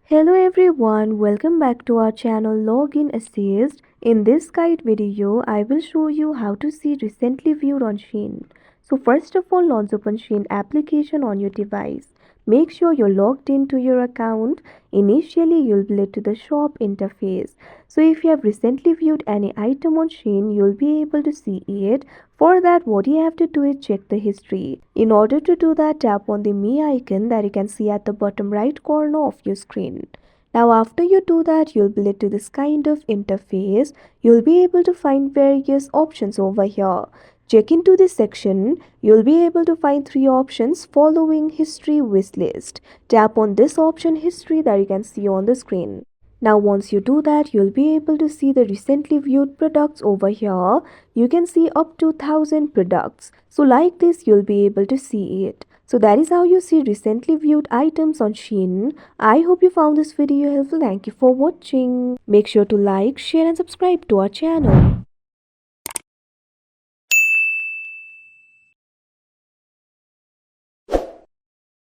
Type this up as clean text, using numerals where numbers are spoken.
Hello everyone, welcome back to our channel Login Assist. In this guide video, I will show you how to see recently viewed on Shein. So first of all, launch open Shein application on your device. Make sure you're logged into your account. Initially, you'll be led to the shop interface. So if you have recently viewed any item on Shein, you'll be able to see it. For that, what you have to do is check the history. In order to do that, tap on the Me icon that you can see at the bottom right corner of your screen. Now after you do that, you'll be led to this kind of interface. You'll be able to find various options over here. Check into this section. You'll be able to find three options following history wish list. Tap on this option history that you can see on the screen. Now once you do that, you'll be able to see the recently viewed products over here. You can see up to 1000 products. So like this, you'll be able to see it. So that is how you see recently viewed items on Shein. I hope you found this video helpful. Thank you for watching. Make sure to like, share and subscribe to our channel.